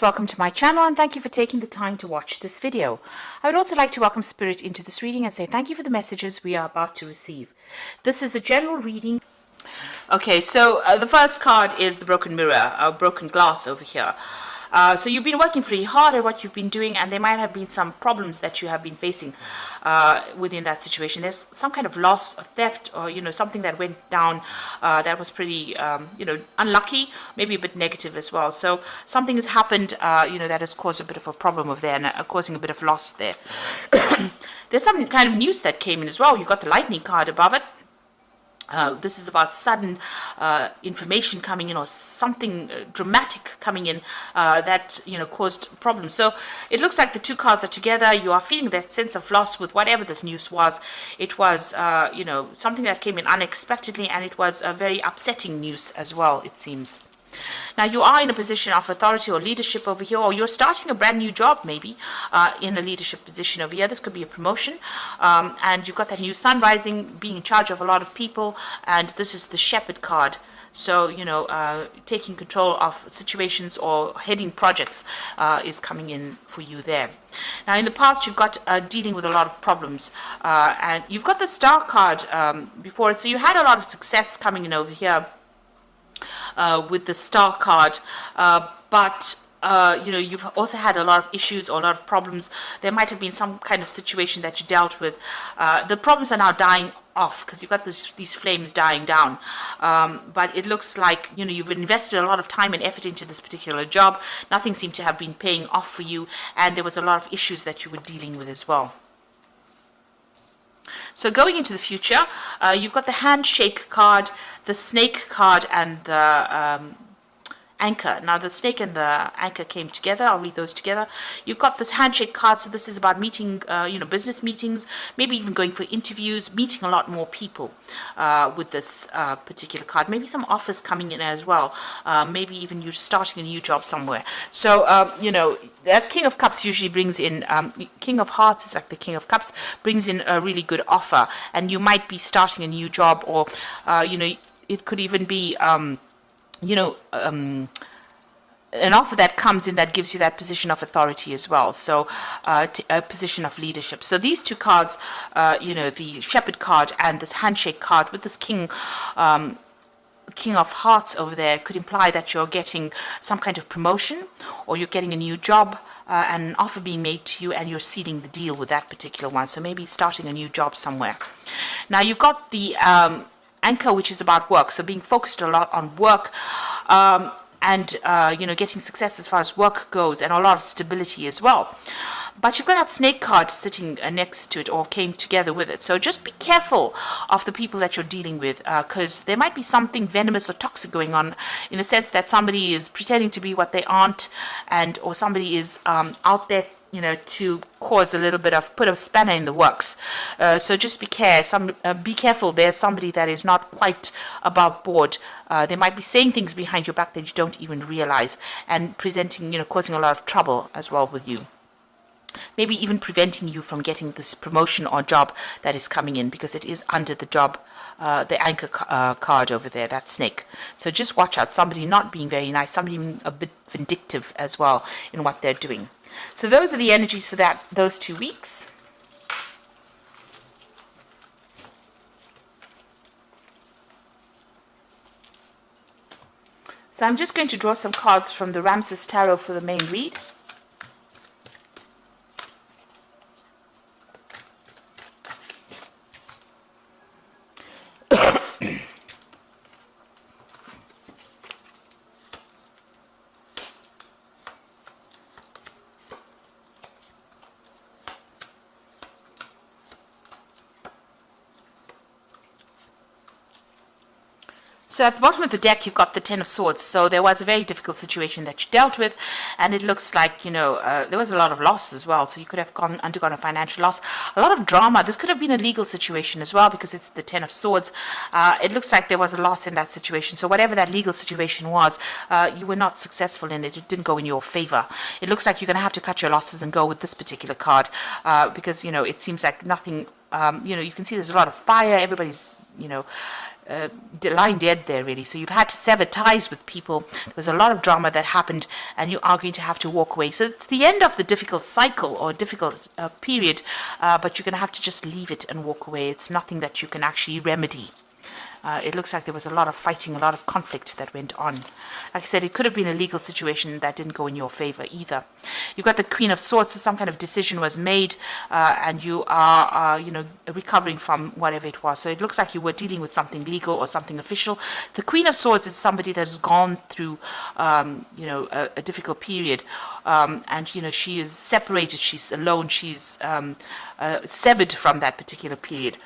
Welcome to my channel and thank you for taking the time to watch this video. I would also like to welcome Spirit into this reading and say thank you for the messages we are about to receive. This is a general reading. Okay, so the first card is the broken mirror, broken glass over here. So you've been working pretty hard at what you've been doing, and there might have been some problems that you have been facing within that situation. There's some kind of loss, theft, or something that went down that was pretty unlucky, maybe a bit negative as well. So something has happened that has caused a bit of a problem over there and causing a bit of loss there. There's some kind of news that came in as well. You've got the lightning card above it. This is about sudden information coming in, or something dramatic coming in that caused problems. So it looks like the two cards are together. You are feeling that sense of loss with whatever this news was. It was something that came in unexpectedly, and it was a very upsetting news as well, it seems. Now you are in a position of authority or leadership over here, or you're starting a brand new job maybe in a leadership position over here. This could be a promotion, and you've got that new sun rising, being in charge of a lot of people, and this is the Shepherd card. So taking control of situations or heading projects is coming in for you there. Now in the past you've got dealing with a lot of problems, and you've got the Star card before it, so you had a lot of success coming in over here with the Star card, but you've also had a lot of issues or a lot of problems. There might have been some kind of situation that you dealt with. The problems are now dying off because you've got these flames dying down, but it looks like you've invested a lot of time and effort into this particular job. Nothing seemed to have been paying off for you, and there was a lot of issues that you were dealing with as well. So going into the future, you've got the handshake card, the snake card, and the anchor. Now the snake and the anchor came together. I'll read those together. You've got this handshake card, so this is about meeting, business meetings, maybe even going for interviews, meeting a lot more people with this particular card. Maybe some offers coming in as well. Maybe even you starting a new job somewhere. So that King of Cups usually brings in, King of Hearts is like the King of Cups, brings in a really good offer, and you might be starting a new job, or it could even be an offer that comes in that gives you that position of authority as well, so a position of leadership. So these two cards, the Shepherd card and this handshake card with this King of Hearts over there, could imply that you're getting some kind of promotion, or you're getting a new job, and an offer being made to you, and you're sealing the deal with that particular one. So maybe starting a new job somewhere. Now you've got the anchor, which is about work, so being focused a lot on work, and getting success as far as work goes, and a lot of stability as well. But you've got that snake card sitting next to it, or came together with it. So just be careful of the people that you're dealing with, because there might be something venomous or toxic going on, in the sense that somebody is pretending to be what they aren't, or somebody is out there to cause a little bit of, put a spanner in the works. So just be careful. There's somebody that is not quite above board. They might be saying things behind your back that you don't even realize, and presenting, causing a lot of trouble as well with you. Maybe even preventing you from getting this promotion or job that is coming in, because it is under the job, the anchor card over there, that snake. So just watch out. Somebody not being very nice, somebody being a bit vindictive as well in what they're doing. So those are the energies for those 2 weeks. So I'm just going to draw some cards from the Ramses Tarot for the main read. So at the bottom of the deck, you've got the Ten of Swords. So there was a very difficult situation that you dealt with, and it looks like, there was a lot of loss as well. So you could have undergone a financial loss, a lot of drama. This could have been a legal situation as well, because it's the Ten of Swords. It looks like there was a loss in that situation. So whatever that legal situation was, you were not successful in it. It didn't go in your favor. It looks like you're going to have to cut your losses and go with this particular card, because, it seems like nothing, you can see there's a lot of fire. Everybody's, lying dead there, really. So you've had to sever ties with people. There was a lot of drama that happened, and you are going to have to walk away. So it's the end of the difficult cycle or difficult period, but you're going to have to just leave it and walk away. It's nothing that you can actually remedy. It looks like there was a lot of fighting, a lot of conflict that went on. Like I said, it could have been a legal situation that didn't go in your favor either. You've got the Queen of Swords, so some kind of decision was made, and you are, recovering from whatever it was. So it looks like you were dealing with something legal or something official. The Queen of Swords is somebody that has gone through, a difficult period, and she is separated. She's alone. She's severed from that particular period.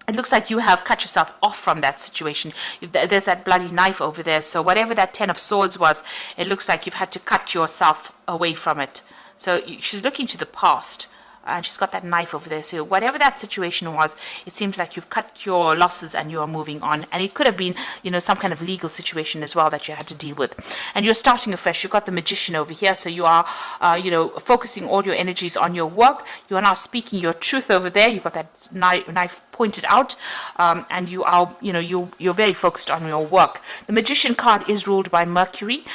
It looks like you have cut yourself off from that situation. There's that bloody knife over there. So whatever that 10 of Swords was, it looks like you've had to cut yourself away from it. So she's looking to the past, and she's got that knife over there. So whatever that situation was, it seems like you've cut your losses and you're moving on. And it could have been, some kind of legal situation as well that you had to deal with. And you're starting afresh. You've got the Magician over here. So you are, focusing all your energies on your work. You are now speaking your truth over there. You've got that knife pointed out, and you are, you're very focused on your work. The Magician card is ruled by Mercury.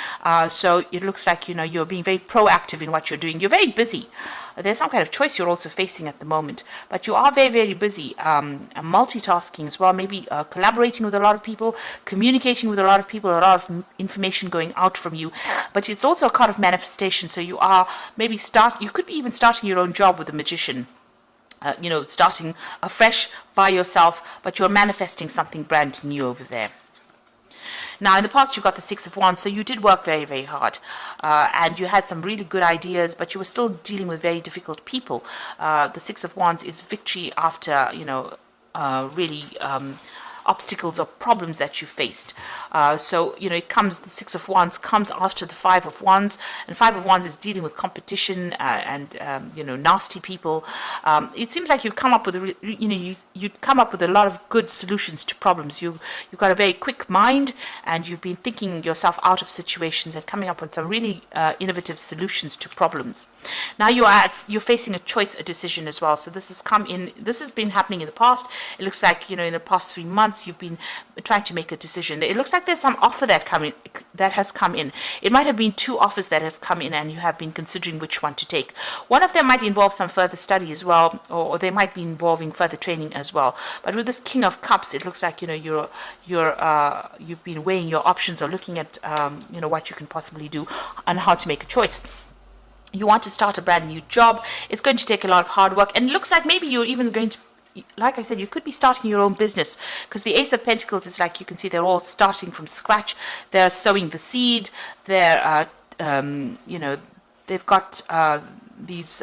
So it looks like, you're being very proactive in what you're doing. You're very busy. There's some kind of choice you're also facing at the moment, but you are very, very busy, multitasking as well, maybe collaborating with a lot of people, communicating with a lot of people, a lot of information going out from you. But it's also a card of manifestation, so you are maybe you could be even starting your own job with the Magician. Starting afresh by yourself, but you're manifesting something brand new over there. Now, in the past, you've got the Six of Wands, so you did work very, very hard, and you had some really good ideas, but you were still dealing with very difficult people. The Six of Wands is victory after, really obstacles or problems that you faced. The Six of Wands comes after the Five of Wands, and Five of Wands is dealing with competition and nasty people. It seems like you've come up with you come up with a lot of good solutions to problems. You've got a very quick mind, and you've been thinking yourself out of situations and coming up with some really innovative solutions to problems. Now you're facing a choice, a decision as well. So this has been happening in the past. It looks like in the past 3 months you've been trying to make a decision. It looks like there's some offer that has come in. It might have been 2 offers that have come in, and you have been considering which one to take. One of them might involve some further study as well, or they might be involving further training as well. But with this King of Cups, it looks like you've been weighing your options or looking at what you can possibly do and how to make a choice. You want to start a brand new job. It's going to take a lot of hard work, and it looks like maybe you're even going to, like I said, you could be starting your own business, because the Ace of Pentacles is like, you can see they're all starting from scratch. They're sowing the seed. They're, they've got these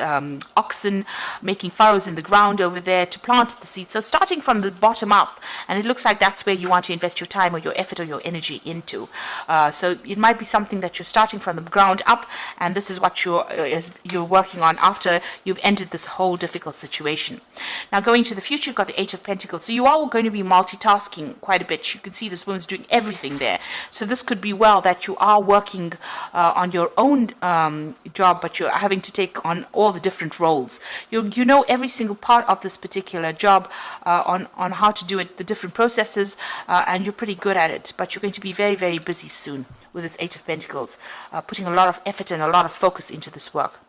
oxen making furrows in the ground over there to plant the seed. So starting from the bottom up, and it looks like that's where you want to invest your time or your effort or your energy into. So it might be something that you're starting from the ground up, and this is what you're working on after you've ended this whole difficult situation. Now going to the future, you've got the Eight of Pentacles. So you are going to be multitasking quite a bit. You can see this woman's doing everything there. So this could be well that you are working on your own job, but you're having to take on all the different roles. You know every single part of this particular job, on how to do it, the different processes, and you're pretty good at it. But you're going to be very, very busy soon with this Eight of Pentacles, putting a lot of effort and a lot of focus into this work.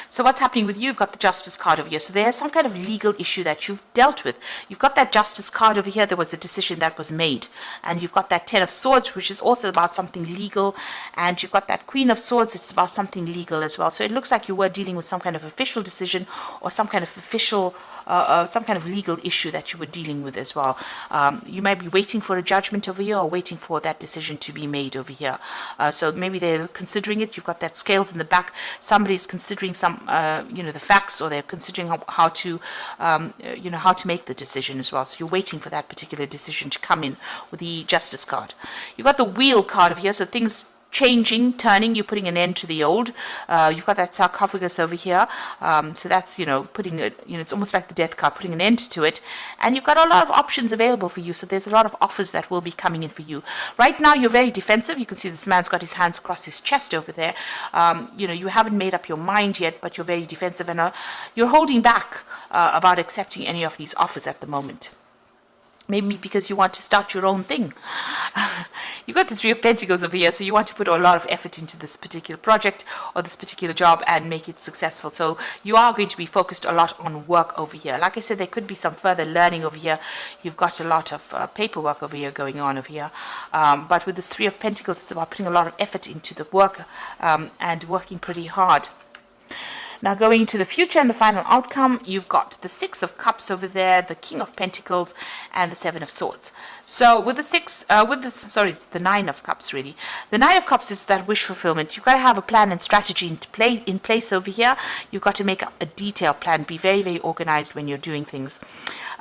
So what's happening with you? You've got the Justice card over here. So there's some kind of legal issue that you've dealt with. You've got that Justice card over here. There was a decision that was made. And you've got that Ten of Swords, which is also about something legal. And you've got that Queen of Swords. It's about something legal as well. So it looks like you were dealing with some kind of official decision or some kind of official, some kind of legal issue that you were dealing with as well. You might be waiting for a judgment over here or waiting for that decision to be made over here. So maybe they're considering it. You've got that scales in the back. Somebody's considering some, the facts, or they're considering how to make the decision as well. So you're waiting for that particular decision to come in with the Justice card. You've got the Wheel card over here. So things changing, turning, you're putting an end to the old. You've got that Sarcophagus over here. So that's, putting it, it's almost like the Death card, putting an end to it. And you've got a lot of options available for you. So there's a lot of offers that will be coming in for you. Right now, you're very defensive. You can see this man's got his hands across his chest over there. You haven't made up your mind yet, but you're very defensive, and you're holding back about accepting any of these offers at the moment. maybe because you want to start your own thing. You got the Three of Pentacles over here, so you want to put a lot of effort into this particular project or this particular job and make it successful. So you are going to be focused a lot on work over here. Like I said, there could be some further learning over here. You've got a lot of paperwork over here going on over here. But with this Three of Pentacles, it's about putting a lot of effort into the work and working pretty hard. Now going into the future and the final outcome, you've got the Six of Cups over there, the King of Pentacles, and the Seven of Swords. So with the it's the Nine of Cups really. The Nine of Cups is that wish fulfillment. You've got to have a plan and strategy in place over here. You've got to make a detailed plan. Be very, very organized when you're doing things,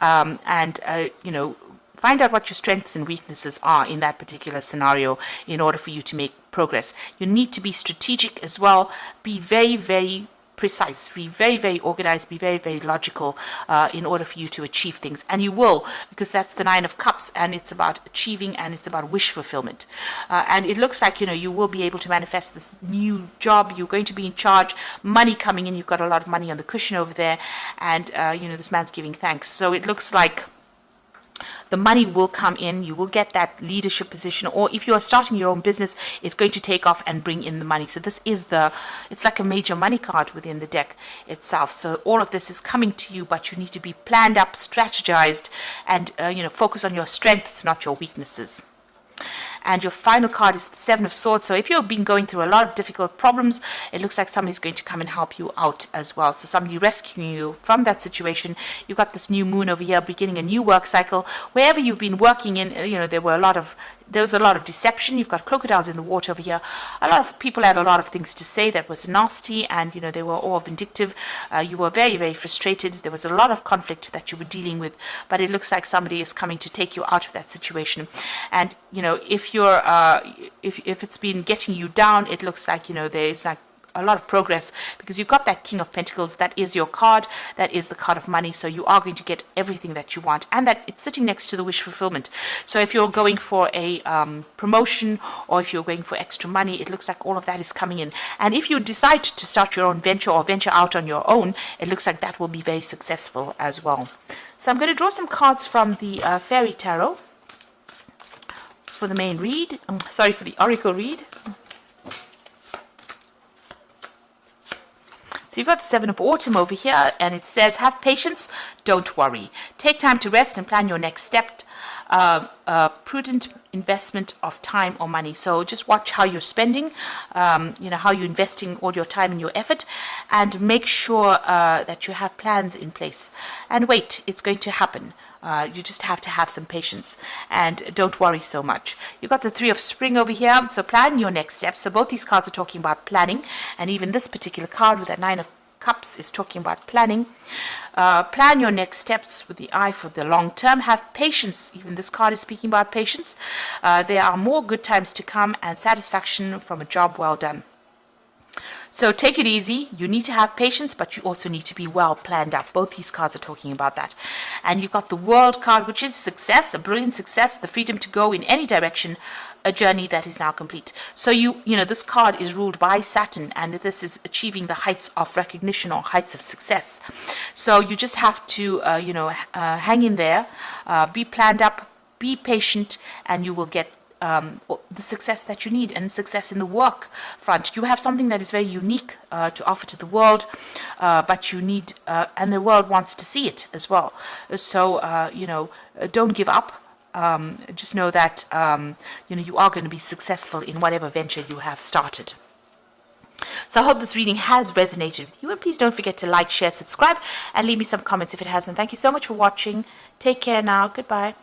you know, find out what your strengths and weaknesses are in that particular scenario in order for you to make progress. You need to be strategic as well. Be very, very precise, be very, very organized, be very, very logical in order for you to achieve things. And you will, because that's the Nine of Cups, and it's about achieving, and it's about wish fulfillment. And it looks like, you know, you will be able to manifest this new job. You're going to be in charge, money coming in. You've got a lot of money on the cushion over there, and you know, this man's giving thanks. So it looks like the money will come in. You will get that leadership position, or if you are starting your own business, it's going to take off and bring in the money. So this is it's like a major money card within the deck itself. So all of this is coming to you, but you need to be planned up, strategized, and you know, focus on your strengths, not your weaknesses. And your final card is the Seven of Swords. So if you've been going through a lot of difficult problems, it looks like somebody's going to come and help you out as well. So somebody rescuing you from that situation. You've got this new moon over here, beginning a new work cycle. Wherever you've been working in, you know, there was a lot of deception. You've got crocodiles in the water over here. A lot of people had a lot of things to say that was nasty, and you know, they were all vindictive. You were very, very frustrated. There was a lot of conflict that you were dealing with, but it looks like somebody is coming to take you out of that situation. And you know, if you're if it's been getting you down, it looks like, you know, there's like a lot of progress, because you've got that King of Pentacles. That is your card. That is the card of money. So you are going to get everything that you want, and that it's sitting next to the wish fulfillment. So if you're going for a promotion, or if you're going for extra money, it looks like all of that is coming in. And if you decide to start your own venture or venture out on your own, it looks like that will be very successful as well. So I'm going to draw some cards from the Fairy Tarot for the main read. For the Oracle read. So you've got the Seven of Autumn over here, and it says, have patience, don't worry. Take time to rest and plan your next step. Prudent investment of time or money. So just watch how you're spending, you know, how you're investing all your time and your effort, and make sure that you have plans in place. And wait, it's going to happen. You just have to have some patience, and don't worry so much. You've got the Three of Spring over here, so plan your next steps. So both these cards are talking about planning, and even this particular card with that Nine of Cups is talking about planning. Plan your next steps with the eye for the long term. Have patience. Even this card is speaking about patience. There are more good times to come, and satisfaction from a job well done. So take it easy. You need to have patience, but you also need to be well planned out. Both these cards are talking about that. And you've got the World card, which is success, a brilliant success, the freedom to go in any direction, a journey that is now complete. So you know, this card is ruled by Saturn, and this is achieving the heights of recognition or heights of success. So you just have to, you know, hang in there, be planned up, be patient, and you will get the success that you need, and success in the work front. You have something that is very unique to offer to the world, but you need, and the world wants to see it as well. So, you know, don't give up. Just know that, you know, you are going to be successful in whatever venture you have started. So I hope this reading has resonated with you, and please don't forget to like, share, subscribe, and leave me some comments if it hasn't. Thank you so much for watching. Take care now. Goodbye.